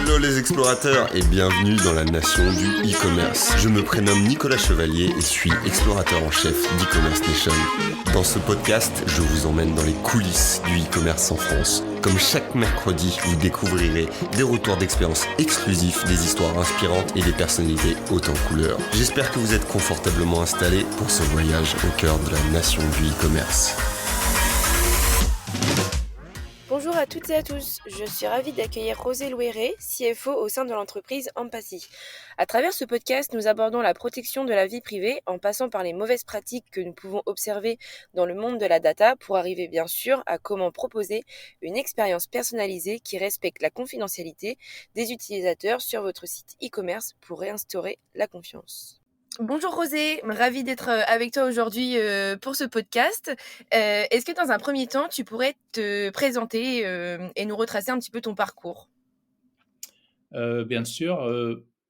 Hello les explorateurs et bienvenue dans la nation du e-commerce. Je me prénomme Nicolas Chevalier et suis explorateur en chef d'e-commerce Nation. Dans ce podcast, je vous emmène dans les coulisses du e-commerce en France. Comme chaque mercredi, vous découvrirez des retours d'expérience exclusifs, des histoires inspirantes et des personnalités hautes en couleurs. J'espère que vous êtes confortablement installés pour ce voyage au cœur de la nation du e-commerce. Bonjour à toutes et à tous, je suis ravie d'accueillir Rosé Louéré, CFO au sein de l'entreprise Empathy. À travers ce podcast, nous abordons la protection de la vie privée en passant par les mauvaises pratiques que nous pouvons observer dans le monde de la data pour arriver bien sûr à comment proposer une expérience personnalisée qui respecte la confidentialité des utilisateurs sur votre site e-commerce pour réinstaurer la confiance. Bonjour Rosé, ravie d'être avec toi aujourd'hui pour ce podcast. Est-ce que dans un premier temps, tu pourrais te présenter et nous retracer un petit peu ton parcours? Bien sûr.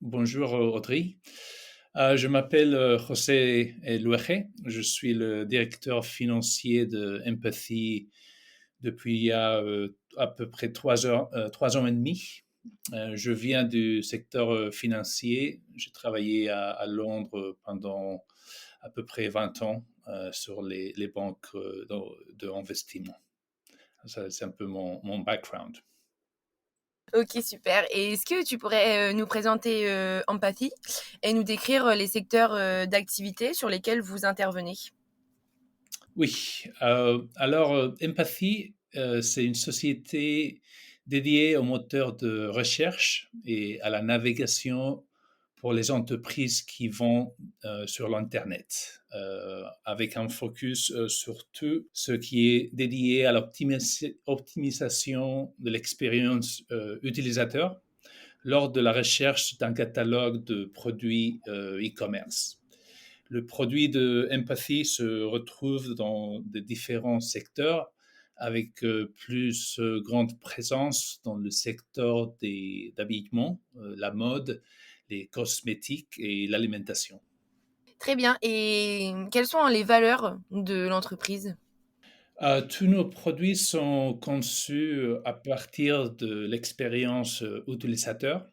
Bonjour Audrey. Je m'appelle José Luege. Je suis le directeur financier de Empathy depuis il y a à peu près 3 ans et demi. Je viens du secteur financier. J'ai travaillé à Londres pendant à peu près 20 ans sur les banques d'investissement. Ça, c'est un peu mon background. Ok, super. Et est-ce que tu pourrais nous présenter Empathy et nous décrire les secteurs d'activité sur lesquels vous intervenez? Oui, alors Empathy, c'est une société dédiée au moteur de recherche et à la navigation pour les entreprises qui vont sur l'Internet, avec un focus sur tout ce qui est dédié à l'optimisation de l'expérience utilisateur lors de la recherche d'un catalogue de produits e-commerce. Le produit de Empathy se retrouve dans de différents secteurs avec plus grande présence dans le secteur d'habillement, la mode, les cosmétiques et l'alimentation. Très bien. Et quelles sont les valeurs de l'entreprise? Tous nos produits sont conçus à partir de l'expérience utilisateur.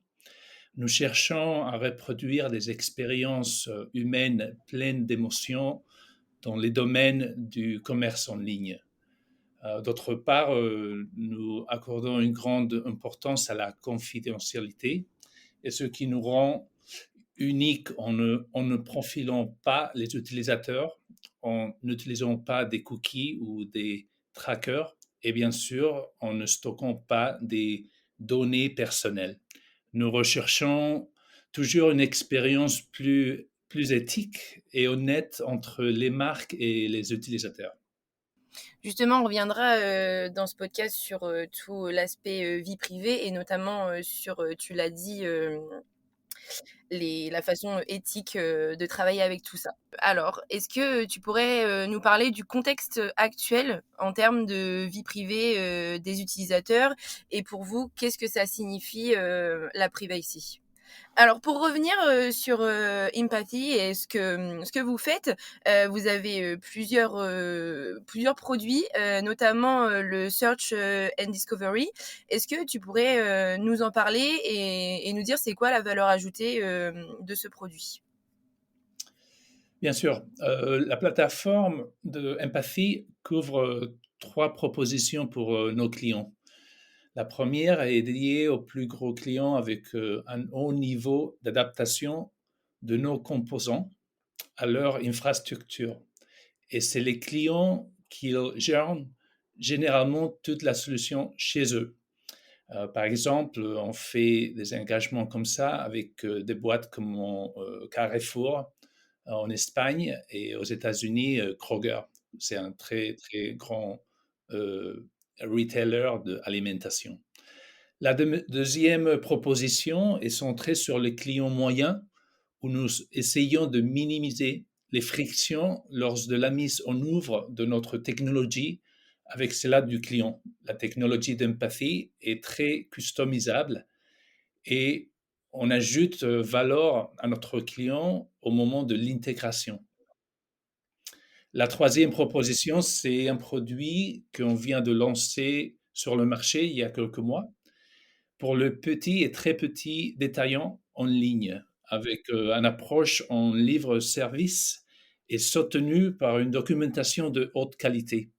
Nous cherchons à reproduire des expériences humaines pleines d'émotions dans les domaines du commerce en ligne. D'autre part, nous accordons une grande importance à la confidentialité, et ce qui nous rend unique en ne profilant pas les utilisateurs, en n'utilisant pas des cookies ou des trackers, et bien sûr, en ne stockant pas des données personnelles. Nous recherchons toujours une expérience plus éthique et honnête entre les marques et les utilisateurs. Justement, on reviendra dans ce podcast sur tout l'aspect vie privée et notamment sur, tu l'as dit, la façon éthique de travailler avec tout ça. Alors, est-ce que tu pourrais nous parler du contexte actuel en termes de vie privée des utilisateurs et pour vous, qu'est-ce que ça signifie la privacy? Alors pour revenir sur Empathy et ce que vous faites, vous avez plusieurs produits, notamment le Search and Discovery. Est-ce que tu pourrais nous en parler et nous dire c'est quoi la valeur ajoutée de ce produit? Bien sûr, la plateforme de Empathy couvre 3 propositions pour nos clients. La première est dédiée aux plus gros clients avec un haut niveau d'adaptation de nos composants à leur infrastructure. Et c'est les clients qui gèrent généralement toute la solution chez eux. Par exemple, on fait des engagements comme ça avec des boîtes comme Carrefour en Espagne et aux États-Unis, Kroger. C'est un très, très grand retailer d'alimentation. La deuxième proposition est centrée sur les clients moyens, où nous essayons de minimiser les frictions lors de la mise en œuvre de notre technologie avec celle du client. La technologie d'Empathy est très customisable et on ajoute valeur à notre client au moment de l'intégration. La troisième proposition, c'est un produit qu'on vient de lancer sur le marché il y a quelques mois. pour le petit et très petit détaillant en ligne, avec une approche en livre-service et soutenu par une documentation de haute qualité.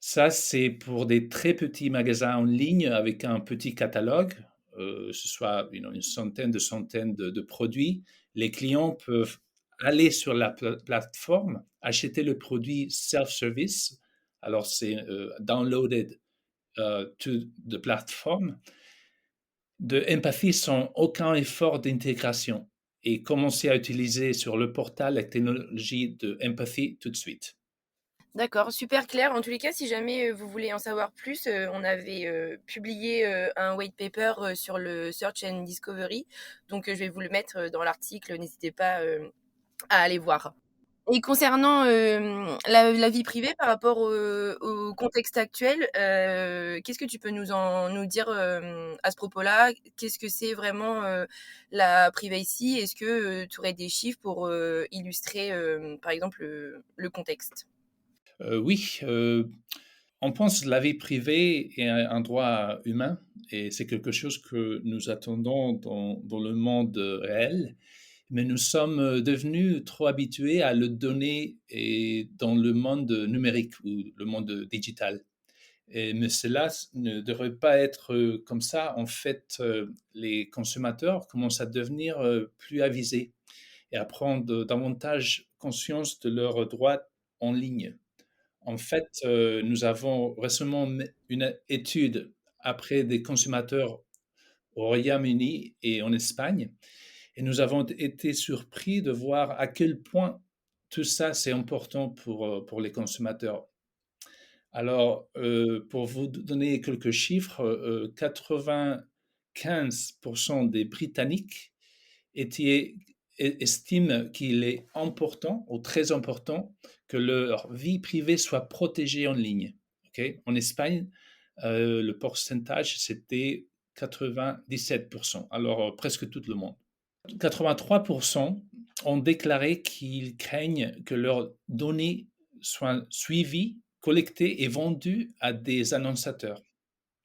Ça, c'est pour des très petits magasins en ligne avec un petit catalogue, ce soit une centaine, de centaines de produits. Les clients peuvent aller sur la plateforme, acheter le produit self-service. Alors, c'est downloaded to the platform de Empathy sans aucun effort d'intégration et commencer à utiliser sur le portal la technologie de Empathy tout de suite. D'accord, super clair. En tous les cas, si jamais vous voulez en savoir plus, on avait publié un white paper sur le Search and Discovery. Donc, je vais vous le mettre dans l'article. N'hésitez pas à aller voir. Et concernant la vie privée par rapport au contexte actuel, qu'est-ce que tu peux nous dire à ce propos-là? Qu'est-ce que c'est vraiment la privacy? Est-ce que tu aurais des chiffres pour illustrer, par exemple, le contexte? Oui, on pense que la vie privée est un droit humain et c'est quelque chose que nous attendons dans le monde réel, mais nous sommes devenus trop habitués à le donner et dans le monde numérique ou le monde digital. Mais cela ne devrait pas être comme ça. En fait, les consommateurs commencent à devenir plus avisés et à prendre davantage conscience de leurs droits en ligne. En fait, nous avons récemment une étude après des consommateurs au Royaume-Uni et en Espagne, et nous avons été surpris de voir à quel point tout ça, c'est important pour les consommateurs. Alors, pour vous donner quelques chiffres, 95% des Britanniques étaient estiment qu'il est important ou très important que leur vie privée soit protégée en ligne. Ok. En Espagne, le pourcentage, c'était 97%, alors presque tout le monde. 83% ont déclaré qu'ils craignent que leurs données soient suivies, collectées et vendues à des annonciateurs.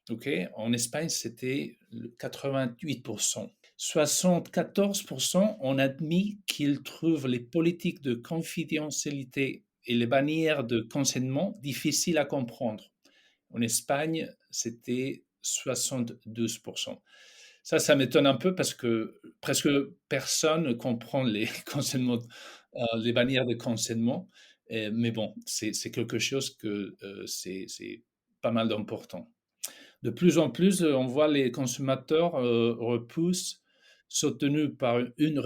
Ok. En Espagne, c'était 88%. 74% ont admis qu'ils trouvent les politiques de confidentialité et les bannières de consentement difficiles à comprendre. En Espagne, c'était 72%. Ça m'étonne un peu parce que presque personne ne comprend les consentements, les bannières de consentement. Mais bon, c'est quelque chose que c'est pas mal d'important. De plus en plus, on voit les consommateurs repoussent, soutenus par une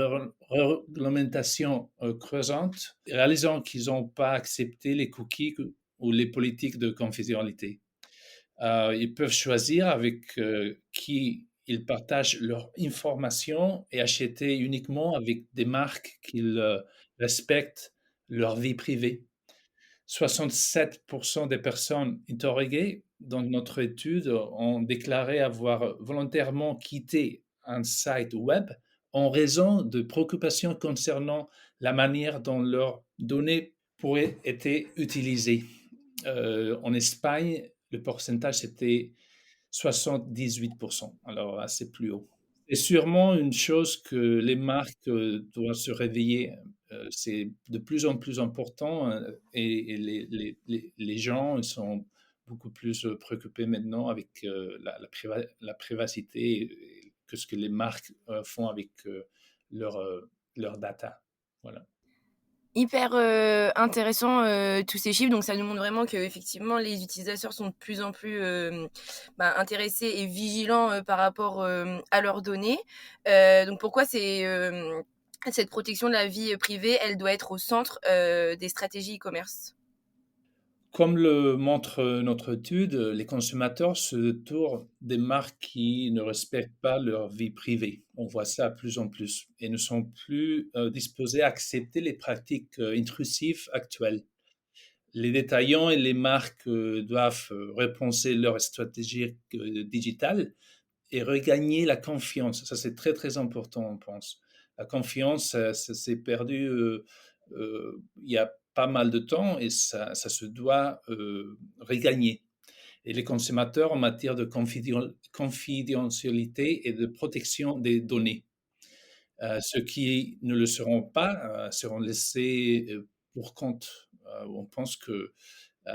réglementation creusante, réalisant qu'ils n'ont pas accepté les cookies ou les politiques de confidentialité. Ils peuvent choisir avec qui ils partagent leurs informations et acheter uniquement avec des marques qu'ils respectent leur vie privée. 67% des personnes interrogées dans notre étude ont déclaré avoir volontairement quitté un site web en raison de préoccupations concernant la manière dont leurs données pourraient être utilisées. En Espagne, le pourcentage était 78%, alors assez plus haut. C'est sûrement une chose que les marques doivent se réveiller. C'est de plus en plus important et les gens ils sont beaucoup plus préoccupés maintenant avec la privacité et que ce que les marques font avec leur, leur data. Voilà. Hyper intéressant tous ces chiffres. Donc ça nous montre vraiment qu'effectivement les utilisateurs sont de plus en plus intéressés et vigilants par rapport à leurs données. Donc pourquoi cette protection de la vie privée, elle doit être au centre des stratégies e-commerce? Comme le montre notre étude, les consommateurs se tournent des marques qui ne respectent pas leur vie privée. On voit ça de plus en plus et ne sont plus disposés à accepter les pratiques intrusives actuelles. Les détaillants et les marques doivent repenser leur stratégie digitale et regagner la confiance. Ça, c'est très, très important, on pense. La confiance, ça s'est perdu il y a pas mal de temps et ça se doit regagner. et les consommateurs en matière de confidentialité et de protection des données. Ceux qui ne le seront pas seront laissés pour compte. On pense que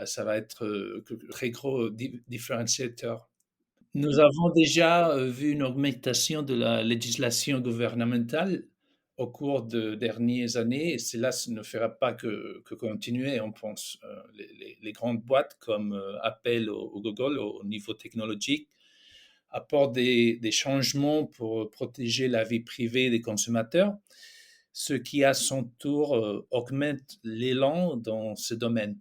ça va être très gros différenciateur. Nous avons déjà vu une augmentation de la législation gouvernementale au cours de dernières années et cela ne fera pas que continuer, on pense. Les grandes boîtes comme Apple ou Google au niveau technologique apportent des changements pour protéger la vie privée des consommateurs, ce qui à son tour augmente l'élan dans ce domaine.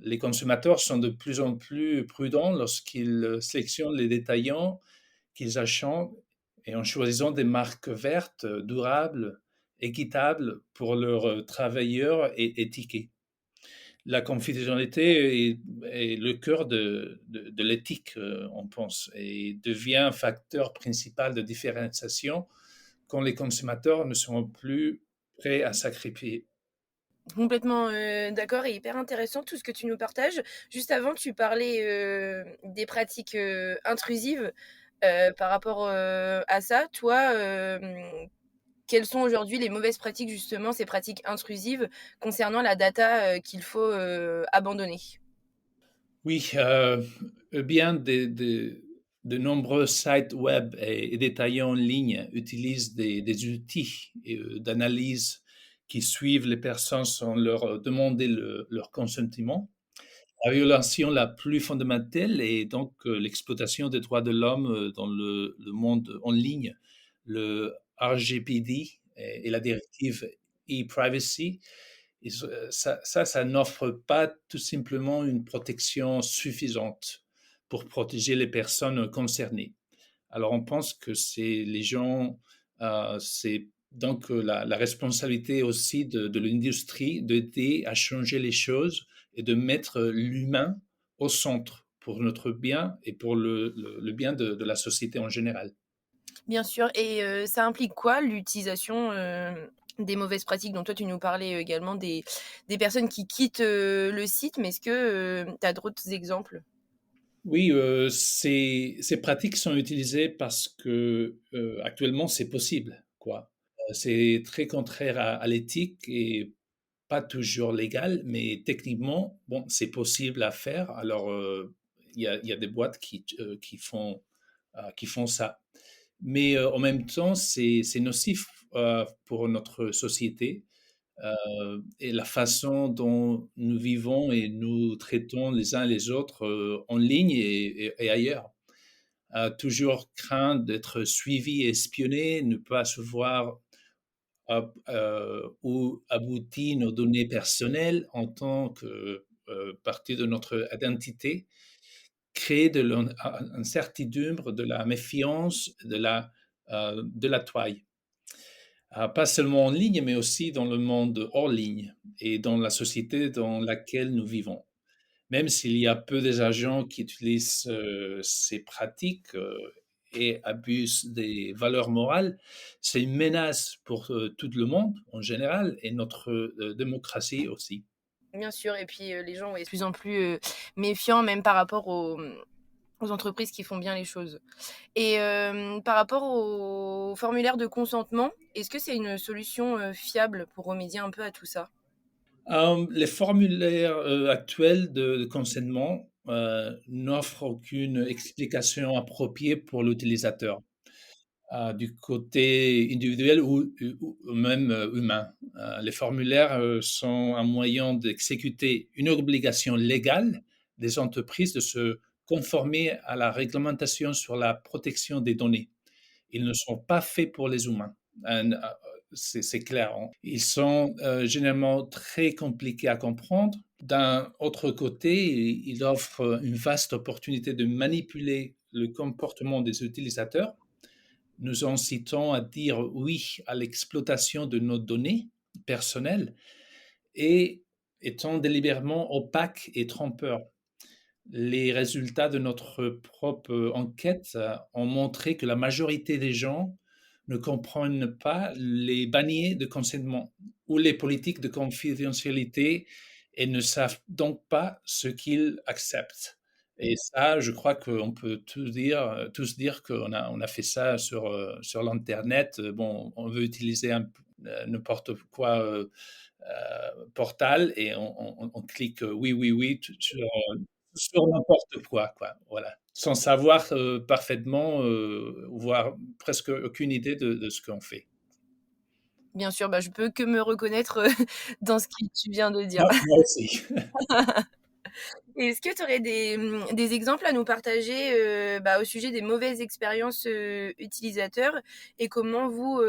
Les consommateurs sont de plus en plus prudents lorsqu'ils sélectionnent les détaillants qu'ils achètent et en choisissant des marques vertes, durables, équitables pour leurs travailleurs et éthiquées. La confidentialité est le cœur de l'éthique, on pense, et devient un facteur principal de différenciation quand les consommateurs ne sont plus prêts à sacrifier. Complètement, d'accord et hyper intéressant tout ce que tu nous partages. Juste avant, tu parlais, des pratiques, intrusives, par rapport, à ça. Toi, quelles sont aujourd'hui les mauvaises pratiques justement, ces pratiques intrusives concernant la data, qu'il faut, abandonner? Oui, bien de nombreux sites web et détaillants en ligne utilisent des outils d'analyse qui suivent les personnes sans leur demander leur consentement. La violation la plus fondamentale est donc l'exploitation des droits de l'homme dans le monde en ligne. Le RGPD et la directive e-privacy et ça n'offre pas tout simplement une protection suffisante pour protéger les personnes concernées. Alors on pense que c'est les gens, c'est donc la responsabilité aussi de l'industrie d'aider à changer les choses et de mettre l'humain au centre pour notre bien et pour le bien de la société en général. Bien sûr et ça implique quoi l'utilisation, des mauvaises pratiques dont toi tu nous parlais, également des personnes qui quittent, le site, mais est-ce que, tu as d'autres exemples? Oui, ces pratiques sont utilisées parce que, actuellement, c'est possible, quoi. C'est très contraire à l'éthique et pas toujours légal, mais techniquement, bon, c'est possible à faire. Alors, il y a des boîtes qui font ça. Mais, en même temps, c'est nocif, pour notre société, et la façon dont nous vivons et nous traitons les uns les autres, en ligne et ailleurs. Toujours craindre d'être suivi et espionné, ne pas savoir où aboutit nos données personnelles en tant que, partie de notre identité, créer de l'incertitude, de la méfiance, de la toile. Pas seulement en ligne, mais aussi dans le monde hors ligne et dans la société dans laquelle nous vivons. Même s'il y a peu des agents qui utilisent ces pratiques et abusent des valeurs morales, c'est une menace pour tout le monde en général et notre démocratie aussi. Bien sûr et puis, les gens, ouais, de plus en plus, méfiants même par rapport aux entreprises qui font bien les choses et par rapport au formulaire de consentement, est-ce que c'est une solution, fiable pour remédier un peu à tout ça? Les formulaires actuels de consentement n'offrent aucune explication appropriée pour l'utilisateur. Du côté individuel ou même humain. Les formulaires sont un moyen d'exécuter une obligation légale des entreprises de se conformer à la réglementation sur la protection des données. Ils ne sont pas faits pour les humains. C'est clair, hein. Ils sont généralement très compliqués à comprendre. D'un autre côté, ils offrent une vaste opportunité de manipuler le comportement des utilisateurs nous incitant à dire oui à l'exploitation de nos données personnelles et étant délibérément opaques et trompeurs. Les résultats de notre propre enquête ont montré que la majorité des gens ne comprennent pas les banniers de consentement ou les politiques de confidentialité et ne savent donc pas ce qu'ils acceptent. Et ça, je crois qu'on peut tous dire qu'on a fait ça sur l'internet. Bon, on veut utiliser n'importe quoi, portal et on clique, oui, oui, oui, sur n'importe quoi, voilà. Sans savoir, parfaitement, voire presque aucune idée de ce qu'on fait. Bien sûr, bah, je peux que me reconnaître, dans ce que tu viens de dire. Moi aussi. Et est-ce que tu aurais des exemples à nous partager, bah, au sujet des mauvaises expériences, utilisateurs et comment vous,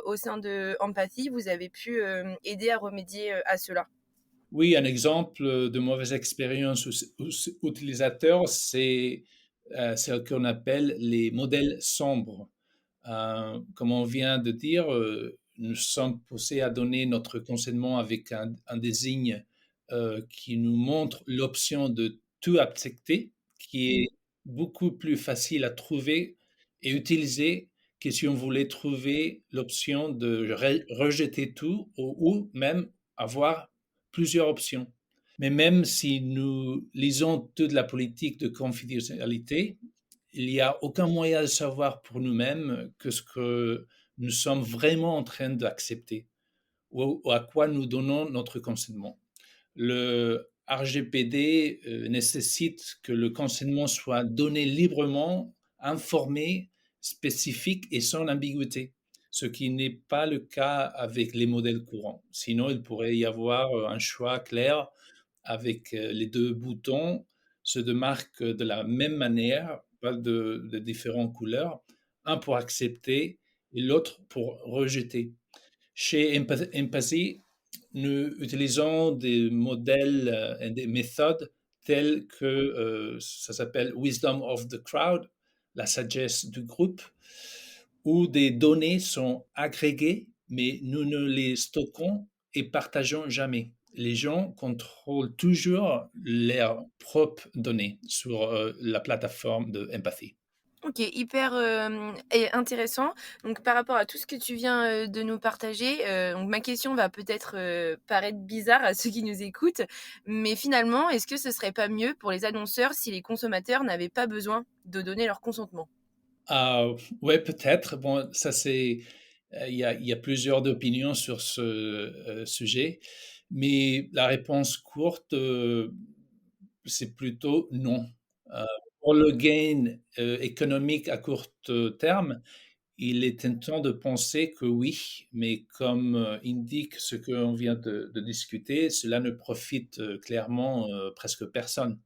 au sein de Empathy, vous avez pu, aider à remédier, à cela? Oui, un exemple, de mauvaise expérience utilisateur, c'est ce qu'on appelle les modèles sombres. Comme on vient de dire, nous sommes poussés à donner notre consentement avec un désigne qui nous montre l'option de tout accepter, qui est beaucoup plus facile à trouver et utiliser que si on voulait trouver l'option de rejeter tout ou même avoir plusieurs options. Mais même si nous lisons toute la politique de confidentialité, il n'y a aucun moyen de savoir pour nous-mêmes que ce que nous sommes vraiment en train d'accepter ou à quoi nous donnons notre consentement. Le RGPD nécessite que le consentement soit donné librement, informé, spécifique et sans ambiguïté, ce qui n'est pas le cas avec les modèles courants. Sinon, il pourrait y avoir un choix clair avec les deux boutons se démarquent de la même manière, pas de différentes couleurs, un pour accepter et l'autre pour rejeter. Chez Empathy, nous utilisons des modèles et des méthodes telles que ça s'appelle Wisdom of the Crowd, la sagesse du groupe, où des données sont agrégées, mais nous ne les stockons et partageons jamais. Les gens contrôlent toujours leurs propres données sur la plateforme de Empathy. OK, hyper, et intéressant. Donc par rapport à tout ce que tu viens, de nous partager, donc ma question va peut-être, paraître bizarre à ceux qui nous écoutent, mais finalement, est-ce que ce serait pas mieux pour les annonceurs si les consommateurs n'avaient pas besoin de donner leur consentement? Ah, ouais, peut-être. Bon, ça c'est, il y a plusieurs opinions sur ce sujet, mais la réponse courte, c'est plutôt non. Heu, pour le gain, économique à court terme, il est tentant de penser que oui, mais comme, indique ce qu'on vient de discuter, cela ne profite, clairement, presque personne.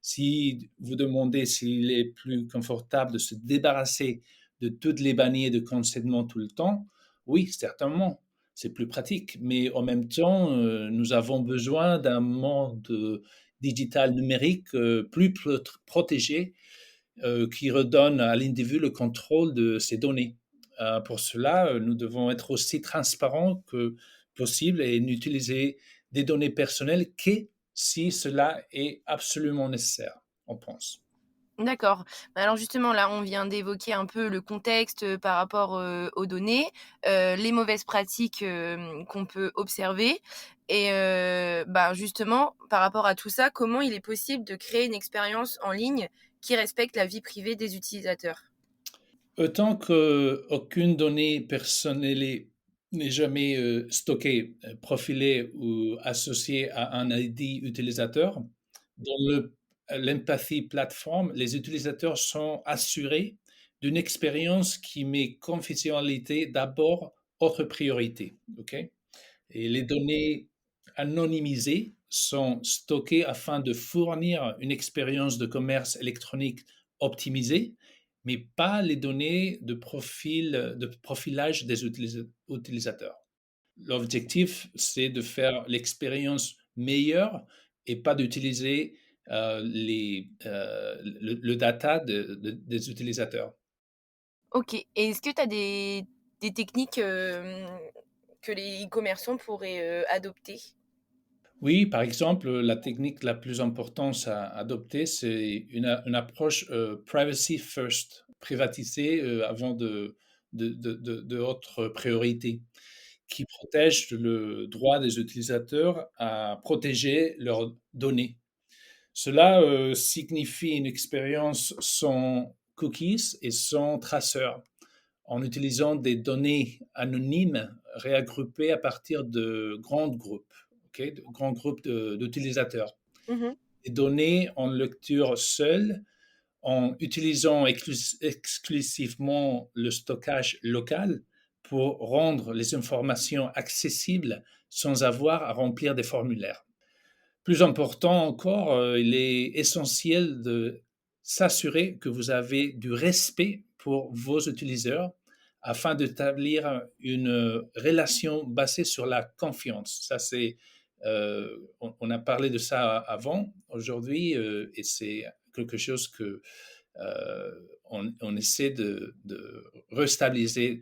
Si vous demandez s'il est plus confortable de se débarrasser de toutes les bannières de consentement tout le temps, oui, certainement, c'est plus pratique. Mais en même temps, nous avons besoin d'un monde digital numérique plus protégé qui redonne à l'individu le contrôle de ses données. Pour cela, nous devons être aussi transparents que possible et n'utiliser des données personnelles que si cela est absolument nécessaire, on pense. D'accord. Bah, alors justement, là, on vient d'évoquer un peu le contexte, par rapport, aux données, les mauvaises pratiques, qu'on peut observer et bah, justement, par rapport à tout ça, comment il est possible de créer une expérience en ligne qui respecte la vie privée des utilisateurs? Autant qu'aucune donnée personnelle n'est jamais stockée, profilée ou associée à un ID utilisateur, dans l'Empathy Platform, les utilisateurs sont assurés d'une expérience qui met confidentialité d'abord autre priorité. OK? Et les données anonymisées sont stockées afin de fournir une expérience de commerce électronique optimisée, mais pas les données de profilage des utilisateurs. L'objectif, c'est de faire l'expérience meilleure et pas d'utiliser le data des utilisateurs. OK, et est-ce que tu as des techniques, que les e-commerçants pourraient, adopter? Oui, par exemple, la technique la plus importante à adopter, c'est une approche privacy first, privatisée avant de autres priorités, qui protège le droit des utilisateurs à protéger leurs données. Cela signifie une expérience sans cookies et sans traceurs, en utilisant des données anonymes réagroupées à partir de grands groupes, de grands groupes d'utilisateurs. Mhm. Des données en lecture seule, en utilisant exclusivement le stockage local pour rendre les informations accessibles sans avoir à remplir des formulaires. Plus important encore, il est essentiel de s'assurer que vous avez du respect pour vos utilisateurs afin d'établir une relation basée sur la confiance. Ça, on a parlé de ça avant, aujourd'hui, et c'est quelque chose que on essaie de restabiliser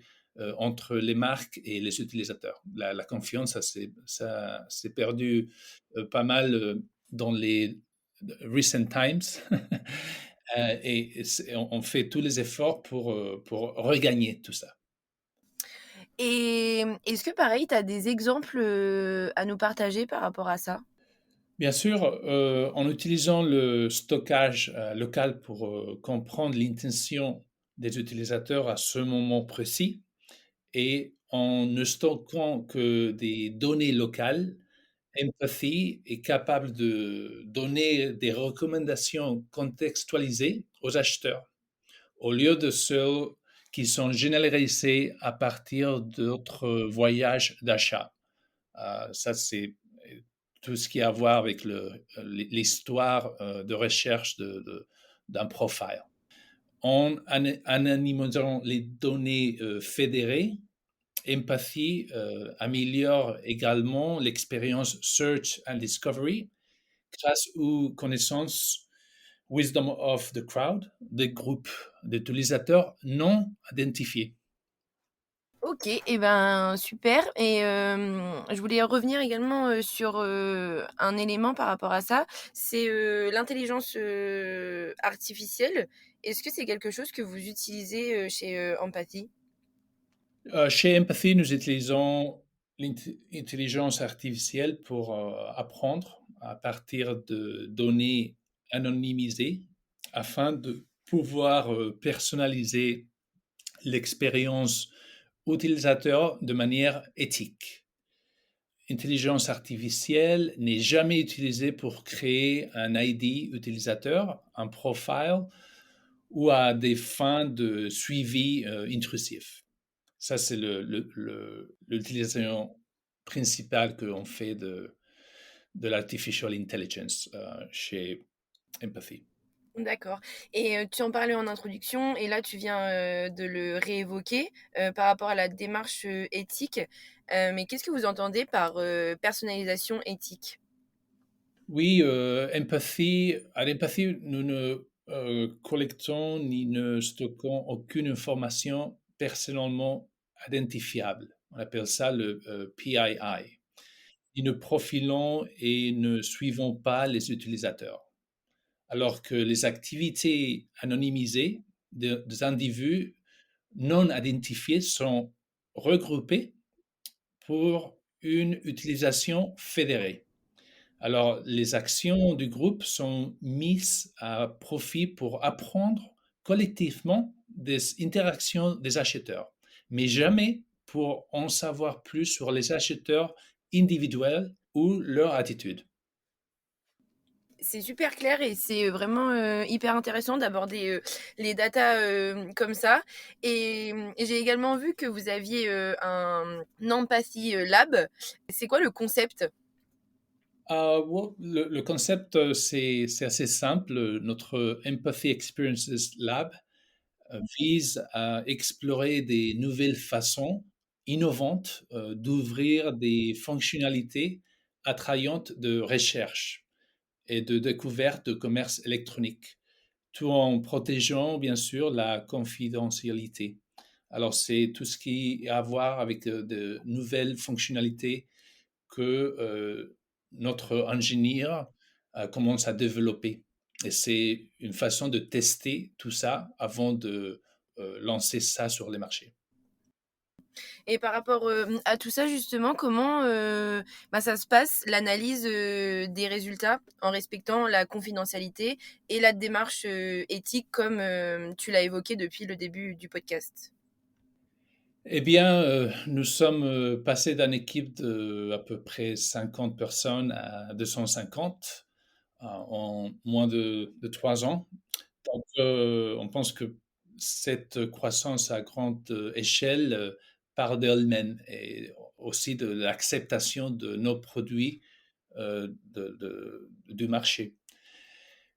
entre les marques et les utilisateurs. La confiance, ça s'est perdu pas mal dans les recent times. Et on fait tous les efforts pour regagner tout ça. Et est-ce que pareil, tu as des exemples à nous partager par rapport à ça? Bien sûr, en utilisant le stockage local pour comprendre l'intention des utilisateurs à ce moment précis, et en ne stockant que des données locales, Empathy est capable de donner des recommandations contextualisées aux acheteurs, au lieu de celles qui sont généralisées à partir d'autres voyages d'achat. Ça, c'est tout ce qui a à voir avec l'histoire de recherche d'un profile. En anonymisant les données fédérées, Empathy améliore également l'expérience Search and Discovery grâce aux connaissances Wisdom of the Crowd des groupes d'utilisateurs non identifiés. OK et ben, super et je voulais revenir également, sur, un élément par rapport à ça. C'est, l'intelligence, artificielle. Est-ce que c'est quelque chose que vous utilisez, chez, Empathy? Chez Empathy, nous utilisons l'intelligence artificielle pour apprendre à partir de données anonymisées afin de pouvoir personnaliser l'expérience utilisateur de manière éthique. L'intelligence artificielle n'est jamais utilisée pour créer un ID utilisateur, un profile ou à des fins de suivi intrusif. Ça, c'est l'utilisation principale qu'on fait de l'artificial intelligence chez Empathy. D'accord et tu en parlais en introduction et là tu viens, de le réévoquer, par rapport à la démarche, éthique. Mais qu'est-ce que vous entendez par, personnalisation éthique? Oui, à Empathy, nous ne collectons ni ne stockons aucune information personnellement identifiable. On appelle ça le PII. Nous ne profilons et ne suivons pas les utilisateurs. Alors que les activités anonymisées des individus non identifiés sont regroupées pour une utilisation fédérée. Alors, les actions du groupe sont mises à profit pour apprendre collectivement des interactions des acheteurs, mais jamais pour en savoir plus sur les acheteurs individuels ou leur attitude. C'est super clair et c'est vraiment, hyper intéressant d'aborder, les datas, comme ça et j'ai également vu que vous aviez, un Empathy, Lab. C'est quoi le concept? Ouais, le concept, c'est assez simple. Notre Empathy Experiences Lab vise à explorer des nouvelles façons innovantes d'ouvrir des fonctionnalités attrayantes de recherche et de découverte de commerce électronique, tout en protégeant bien sûr la confidentialité. Alors c'est tout ce qui a à voir avec de nouvelles fonctionnalités que notre ingénieur commence à développer. Et c'est une façon de tester tout ça avant de lancer ça sur les marchés. Et par rapport, à tout ça justement, comment, ça se passe l'analyse, des résultats en respectant la confidentialité et la démarche, éthique comme, tu l'as évoqué depuis le début du podcast? Eh bien, nous sommes, passés d'une équipe d'à peu près 50 personnes à 250, en moins de 3 ans. Donc, on pense que cette croissance à grande, échelle, part d'elle-même et aussi de l'acceptation de nos produits, du marché.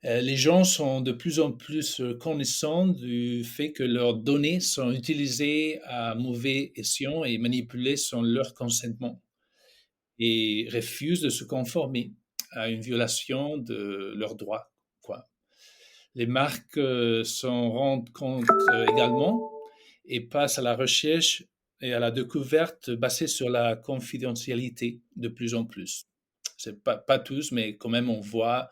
Les gens sont de plus en plus, connaissants du fait que leurs données sont utilisées à mauvais escient et manipulées sans leur consentement et refusent de se conformer à une violation de leurs droits, quoi. Les marques, s'en rendent compte, également et passent à la recherche et à la découverte basée sur la confidentialité de plus en plus. C'est pas tous, mais quand même on voit,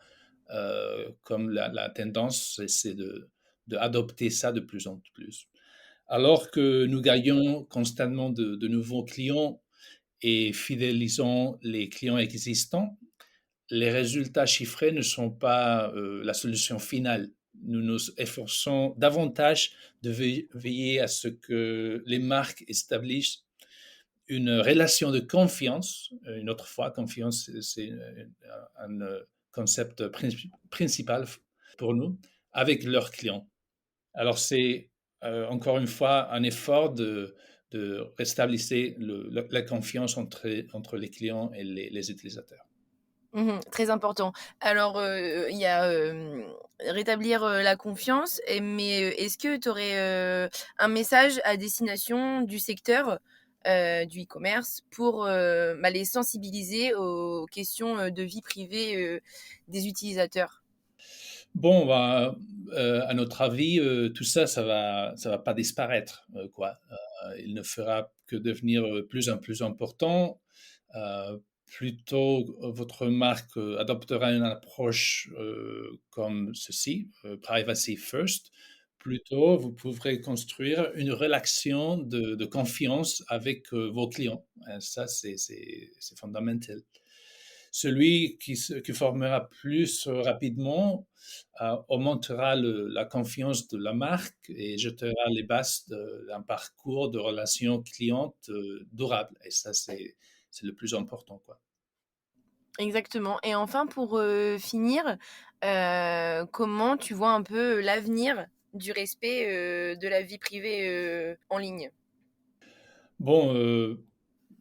comme la tendance, c'est de adopter ça de plus en plus. Alors que nous gagnons constamment de nouveaux clients et fidélisons les clients existants, les résultats chiffrés ne sont pas, la solution finale. Nous nous efforçons davantage de veiller à ce que les marques établissent une relation de confiance. Une autre fois, confiance, c'est un concept principal pour nous, avec leurs clients. Alors c'est, encore une fois, un effort de rétablir la confiance entre les clients et les utilisateurs. Très important. Alors, il y a, rétablir, la confiance mais, est-ce que tu aurais, un message à destination du secteur, du e-commerce pour, les sensibiliser aux questions, de vie privée, des utilisateurs? Bon, bah, à notre avis, tout ça, ça va pas disparaître, quoi. Il ne fera que devenir, plus en plus important. Plutôt, votre marque, adoptera une approche, comme ceci, privacy first. Plutôt, vous pourrez construire une relation de confiance avec, vos clients. Ça, c'est fondamental. Celui qui formera plus rapidement augmentera la confiance de la marque et jettera les bases d'un parcours de relation cliente durable. Et ça, c'est le plus important, quoi. Exactement et enfin pour, finir, comment tu vois un peu l'avenir du respect, de la vie privée, en ligne? Bon,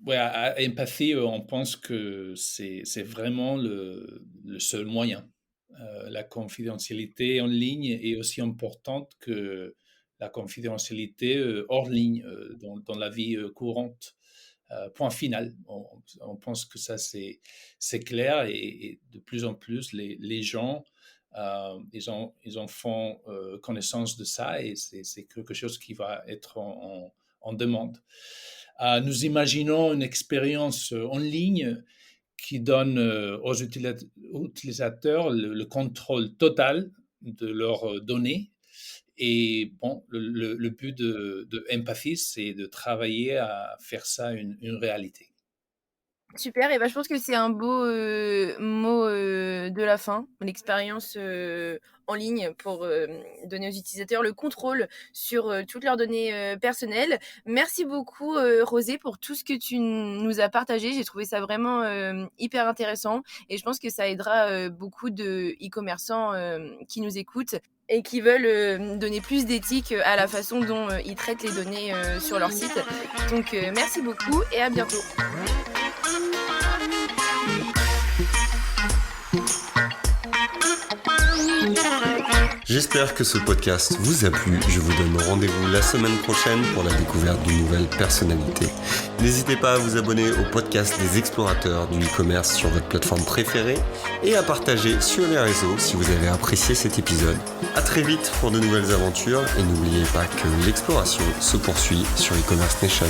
ouais, à Empathy, on pense que c'est vraiment le seul moyen. La confidentialité en ligne est aussi importante que la confidentialité, hors ligne, dans la vie, courante. Point final. On pense que ça, c'est clair et de plus en plus, les gens, ils en font, connaissance de ça et c'est quelque chose qui va être en demande. Nous imaginons une expérience en ligne qui donne aux utilisateurs le contrôle total de leurs données. Et bon, le but de Empathy, c'est de travailler à faire ça une réalité. Super et je pense que c'est un beau, mot, de la fin, l'expérience, en ligne pour, donner aux utilisateurs le contrôle sur, toutes leurs données, personnelles. Merci beaucoup, Rosée pour tout ce que tu nous as partagé. J'ai trouvé ça vraiment, hyper intéressant et je pense que ça aidera, beaucoup de e-commerçants, qui nous écoutent et qui veulent, donner plus d'éthique, à la façon dont, ils traitent les données, sur leur site. Donc, merci beaucoup et à bientôt. J'espère que ce podcast vous a plu. Je vous donne rendez-vous la semaine prochaine pour la découverte d'une nouvelle personnalité. N'hésitez pas à vous abonner au podcast des explorateurs du e-commerce sur votre plateforme préférée et à partager sur les réseaux si vous avez apprécié cet épisode. À très vite pour de nouvelles aventures et n'oubliez pas que l'exploration se poursuit sur e-commerce Nation.